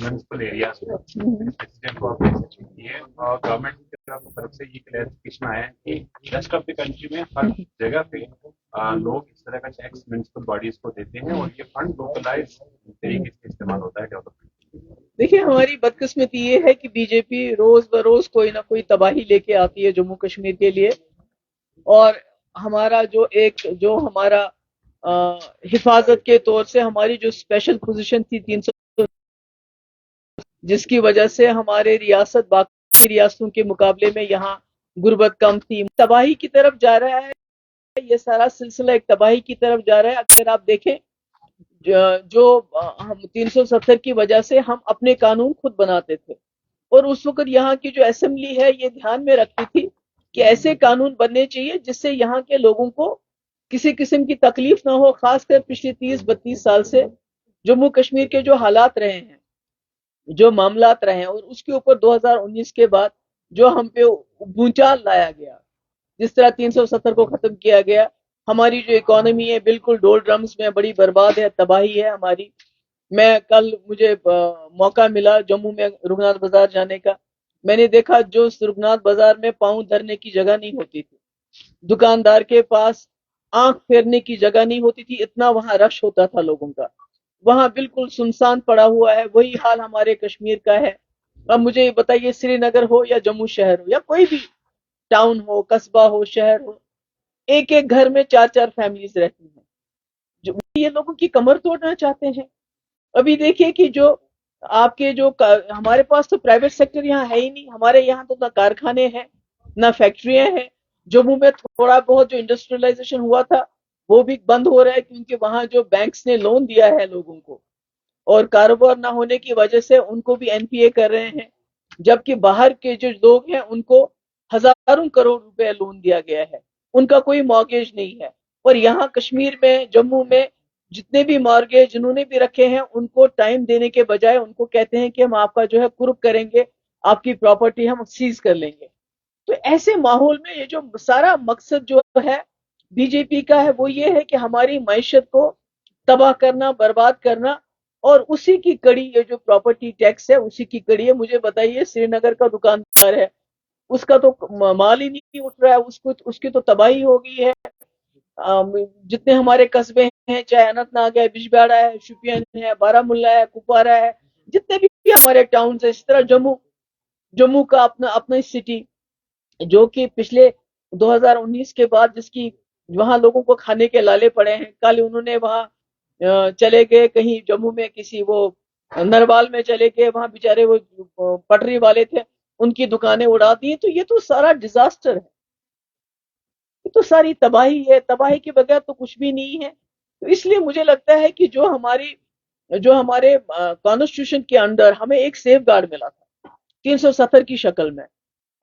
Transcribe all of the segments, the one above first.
Municipal areas में president को आपने सचिव की है और गवर्नमेंट की तरफ से ये क्लैरिफिकेशन आया है कि रेस्ट ऑफ द कंट्री में हर जगह पे लोग इस तरह का टैक्स म्यूनिसिपल बॉडीज को देते हैं और ये फंड लोकलाइज तरीके से इस्तेमाल होता है डेवलपमेंट। देखिए, हमारी बदकिस्मती ये है कि बीजेपी रोज बरोज कोई ना कोई तबाही लेके आती है जम्मू कश्मीर के लिए। और हमारा जो हमारा हिफाजत के तौर से हमारी जो स्पेशल पोजीशन थी 300, जिसकी वजह से हमारे रियासत बाकी रियासतों के मुकाबले में यहाँ गुर्बत कम थी, तबाही की तरफ जा रहा है। ये सारा सिलसिला एक तबाही की तरफ जा रहा है। अगर आप देखें, जो हम 370 की वजह से हम अपने कानून खुद बनाते थे, और उस वक्त यहाँ की जो असेंबली है ये ध्यान में रखती थी कि ऐसे कानून बनने चाहिए जिससे यहाँ के लोगों को किसी किस्म की तकलीफ ना हो। खासकर पिछले 30-32 साल से जम्मू कश्मीर के जो हालात रहे हैं, जो मामलात रहे हैं, और उसके ऊपर 2019 के बाद जो हम पे भूचाल लाया गया, जिस तरह 370 को खत्म किया गया, हमारी जो इकोनॉमी है बिल्कुल डोल ड्रम्स में बड़ी बर्बाद है, तबाही है हमारी। मुझे मौका मिला जम्मू में रुगनाथ बाजार जाने का। मैंने देखा जो रुगनाथ बाजार में पांव धरने की जगह नहीं होती थी, दुकानदार के पास आंख फेरने की जगह नहीं होती थी, इतना वहां रश होता था लोगों का। वहां बिल्कुल सुनसान पड़ा हुआ है। वही हाल हमारे कश्मीर का है। अब मुझे बताइए, श्रीनगर हो या जम्मू शहर हो या कोई भी टाउन हो, कस्बा हो, शहर हो, एक एक घर में 4-4 फैमिलीज रहती हैं। जो ये लोगों की कमर तोड़ना चाहते हैं। अभी देखिए कि जो आपके जो हमारे पास तो प्राइवेट सेक्टर यहाँ है ही नहीं। हमारे यहाँ तो ना कारखाने हैं ना फैक्ट्रियां हैं। जम्मू में थोड़ा बहुत जो इंडस्ट्रियलाइजेशन हुआ था वो भी बंद हो रहा है, क्योंकि वहां जो बैंक्स ने लोन दिया है लोगों को, और कारोबार ना होने की वजह से उनको भी एनपीए कर रहे हैं। जबकि बाहर के जो लोग हैं उनको हजारों करोड़ रुपए लोन दिया गया है, उनका कोई मॉर्गेज नहीं है। और यहाँ कश्मीर में, जम्मू में जितने भी मॉर्गेज जिन्होंने भी रखे हैं, उनको टाइम देने के बजाय उनको कहते हैं कि हम आपका जो है कुर्क करेंगे, आपकी प्रॉपर्टी हम सीज कर लेंगे। तो ऐसे माहौल में ये जो सारा मकसद जो है बीजेपी का है वो ये है कि हमारी मैशत को तबाह करना, बर्बाद करना। और उसी की कड़ी ये जो प्रॉपर्टी टैक्स है उसी की कड़ी है। मुझे बताइए, श्रीनगर का दुकानदार है, उसका तो माल ही नहीं उठ रहा है, उसको उसकी तो तबाही हो गई है। जितने हमारे कस्बे हैं, चाहे अनंतनाग है, बिजबिहाड़ा है, शुपियन है, बारामुल्ला है, कुपवारा है, जितने भी हमारे टाउन है, इस तरह जम्मू जम्मू का अपना अपना सिटी, जो कि पिछले 2019 के बाद जिसकी वहां लोगों को खाने के लाले पड़े हैं। कल उन्होंने वहां चले गए कहीं जम्मू में, किसी वो नरवाल में चले गए, वहां बेचारे वो पटरी वाले थे, उनकी दुकानें उड़ा दी। तो ये तो सारा डिजास्टर है, ये तो सारी तबाही है। तबाही के बगैर तो कुछ भी नहीं है। तो इसलिए मुझे लगता है कि जो हमारे कॉन्स्टिट्यूशन के अंडर हमें एक सेफ गार्ड मिला था 370 की शक्ल में,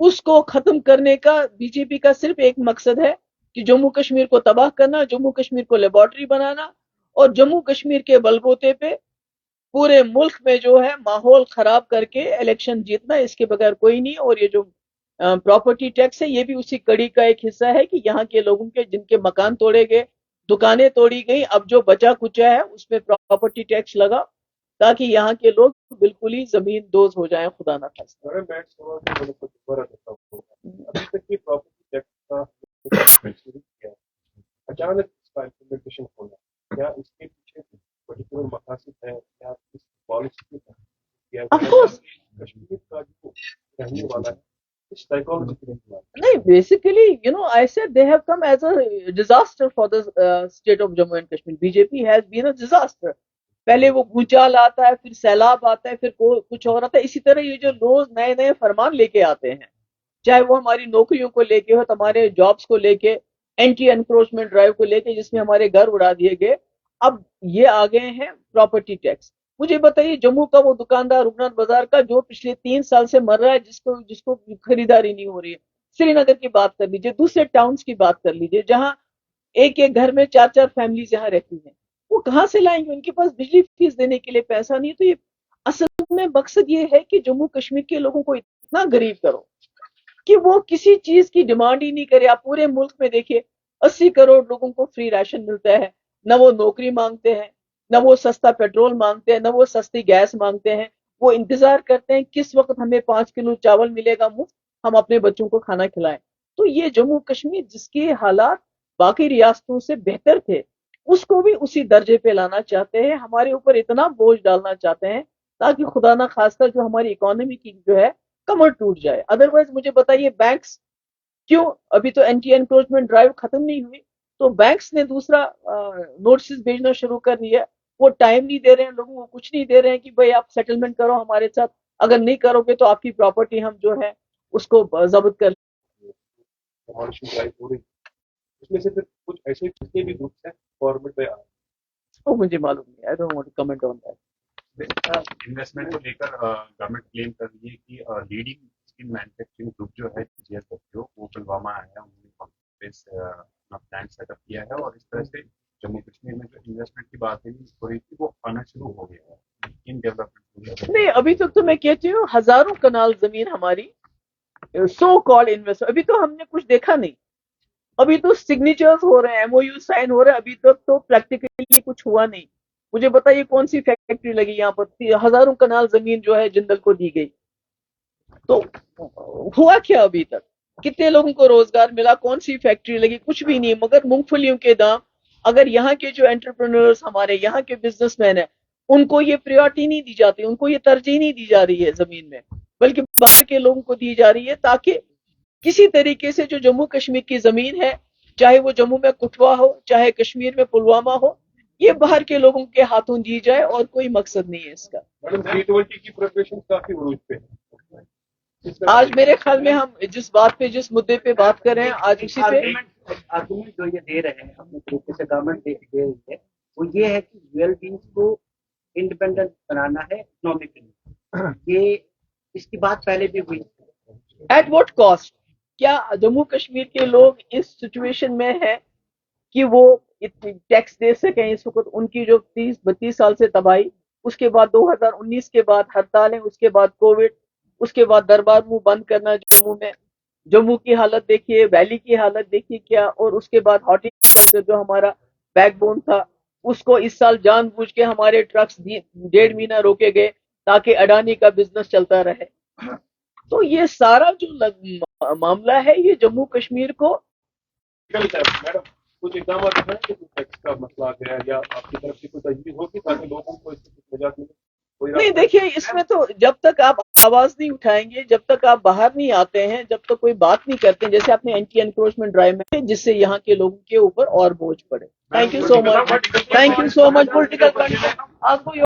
उसको खत्म करने का बीजेपी का सिर्फ एक मकसद है कि जम्मू कश्मीर को तबाह करना, जम्मू कश्मीर को लेबोरेटरी बनाना, और जम्मू कश्मीर के बलबूते पे पूरे मुल्क में जो है माहौल खराब करके इलेक्शन जीतना। इसके बगैर कोई नहीं। और ये जो प्रॉपर्टी टैक्स है ये भी उसी कड़ी का एक हिस्सा है कि यहाँ के लोगों के जिनके मकान तोड़े गए, दुकानें तोड़ी गई, अब जो बचा कुचा है उसमें प्रॉपर्टी टैक्स लगा, ताकि यहाँ के लोग बिल्कुल ही जमीन दोज हो जाएं, खुदा ना खास्ता। अभी तक ये प्रॉपर्टी टैक्स का शुरू किया, अचानक इसका इम्प्लीमेंटेशन होना, क्या इसके पीछे पर्टिकुलर मकासद है या इस पॉलिसी के कश्मीर का जो रहने वाला है इस साइकोलॉजी नहीं, basically I said they have come as a disaster for the state of Jammu and Kashmir. BJP has been a disaster. पहले वो भूचाल आता है, फिर सैलाब आता है, फिर कुछ और आता है। इसी तरह ये जो रोज नए नए फरमान लेके आते हैं, चाहे वो हमारी नौकरियों को लेके हो, हमारे जॉब्स को लेके, एंटी एनक्रोचमेंट ड्राइव को लेके जिसमें हमारे घर उड़ा दिए गए, अब ये आ गए हैं प्रॉपर्टी टैक्स। मुझे बताइए, जम्मू का वो दुकानदार रुगनाथ बाजार का जो पिछले 3 साल से मर रहा है, जिसको जिसको खरीदारी नहीं हो रही है। श्रीनगर की बात कर लीजिए, दूसरे टाउन्स की बात कर लीजिए, जहां एक एक घर में 4-4 फैमिलीज यहाँ रहती हैं। वो कहां से लाएंगे? उनके पास बिजली फीस देने के लिए पैसा नहीं। तो ये असल में मकसद ये है कि जम्मू कश्मीर के लोगों को इतना गरीब करो कि वो किसी चीज की डिमांड ही नहीं करे। आप पूरे मुल्क में देखिए, 80 करोड़ लोगों को फ्री राशन मिलता है। न वो नौकरी मांगते हैं, न वो सस्ता पेट्रोल मांगते हैं, न वो सस्ती गैस मांगते हैं। وہ انتظار کرتے ہیں کس وقت ہمیں 5 کلو چاول ملے گا مفت، ہم اپنے بچوں کو کھانا کھلائیں۔ تو یہ جموں کشمیر جس کے حالات باقی ریاستوں سے بہتر تھے، اس کو بھی اسی درجے پہ لانا چاہتے ہیں، ہمارے اوپر اتنا بوجھ ڈالنا چاہتے ہیں تاکہ خدا نہ خواستہ جو ہماری اکانومی کی جو ہے کمر ٹوٹ جائے۔ ادروائز مجھے بتائیے بینکس کیوں ابھی تو اینٹی انکروچمنٹ ڈرائیو ختم نہیں ہوئی، تو بینکس نے دوسرا نوٹسز بھیجنا شروع کر دیا، وہ ٹائم نہیں دے رہے ہیں لوگوں کو، کچھ نہیں دے رہے ہیں کہ بھئی آپ سیٹلمنٹ کرو ہمارے ساتھ، اگر نہیں کرو گے تو آپ کی پراپرٹی ہم جو ہے اس کو ضبط کر demolition drive ہو رہی ہے، اس میں سے پھر کچھ ایسے جتنے بھی گروپس ہیں گورنمنٹ پہ وہ مجھے معلوم نہیں، I don't want to comment on that۔ Investment کو لے کر گورنمنٹ کلیم کر رہی ہے کہ لیڈنگ اسکل مینوفیکچرنگ گروپ جو ہے جی ایس ڈبلیو وہ پلوامہ آیا، انہوں نے اپنا پلانٹ سیٹ اپ کیا ہے، اور اس طرح سے جموں کشمیر میں جو انویسٹمنٹ کی بات ہو رہی تھی وہ آنا شروع ہو گیا ہے ان ڈیولپمنٹ۔ نہیں، ابھی تک تو میں کہتی ہوں ہزاروں کنال زمین ہماری سو کال انویسٹ، ابھی تو ہم نے کچھ دیکھا نہیں، ابھی تو سگنیچرز ہو رہے ہیں، ایم او یو سائن ہو رہے ہیں، ابھی تک تو پریکٹیکلی کچھ ہوا نہیں۔ مجھے بتائیے کون سی فیکٹری لگی یہاں پر؟ ہزاروں کنال زمین جو ہے جندل کو دی گئی، تو ہوا کیا ابھی تک؟ کتنے لوگوں کو روزگار ملا؟ کون سی فیکٹری لگی؟ کچھ بھی نہیں، مگر مونگ پھلیوں کے دام۔ اگر یہاں کے جو انٹرپرینورز ہمارے یہاں کے بزنس مین ہیں ان کو یہ پریورٹی نہیں دی جاتی، ان کو یہ ترجیح نہیں دی جا رہی ہے زمین میں، بلکہ باہر کے لوگوں کو دی جا رہی ہے، تاکہ کسی طریقے سے جو جموں کشمیر کی زمین ہے، چاہے وہ جموں میں کٹھوا ہو، چاہے کشمیر میں پلوامہ ہو، یہ باہر کے لوگوں کے ہاتھوں دی جائے، اور کوئی مقصد نہیں ہے اس کا۔ میڈم G20 کی پریپریشن کافی عروج پہ ہے۔ آج میرے خیال میں ہم جس بات پہ جس مدعے پہ بات کر رہے ہیں آج اسی پہ آرگومنٹ جو یہ دے رہے ہیں اپنے طریقے سے گورنمنٹ دے رہی ہے وہ یہ ہے کہ ریئل بینگس کو انڈیپینڈنٹ بنانا ہے اکنامکلی، یہ اس کی بات پہلے بھی ہوئی۔ At what cost? کیا جموں کشمیر کے لوگ اس سچویشن میں ہیں کہ وہ ٹیکس دے سکیں اس وقت؟ ان کی جو 30-32 سال سے تباہی، اس کے بعد 2019 کے بعد ہڑتالیں، اس کے بعد کووڈ، اس کے بعد دربار منہ بند کرنا جموں میں، جموں کی حالت دیکھیے، ویلی کی حالت دیکھیے کیا، اور اس کے بعد ہارٹیکلچر جو ہمارا بیک بون تھا اس کو اس سال جان بوجھ کے ہمارے ٹرکس 1.5 مہینہ روکے گئے تاکہ اڈانی کا بزنس چلتا رہے۔ تو یہ سارا جو معاملہ ہے یہ جموں کشمیر کو میڈم کچھ اقدامات ہیں کہ ٹیکس کا مسئلہ آ گیا یا آپ کی طرف سے کوئی تجویز ہوگی تاکہ لوگوں کو اس سے کچھ نجات ملے؟ نہیں، دیکھیے اس میں تو جب تک آپ آواز نہیں اٹھائیں گے، جب تک آپ باہر نہیں آتے ہیں، جب تک کوئی بات نہیں کرتے ہیں، جیسے آپ نے اینٹی انکروچمنٹ ڈرائیو میں، جس سے یہاں کے لوگوں کے اوپر اور بوجھ پڑے۔ Thank you so much, thank you so much. Political آپ کو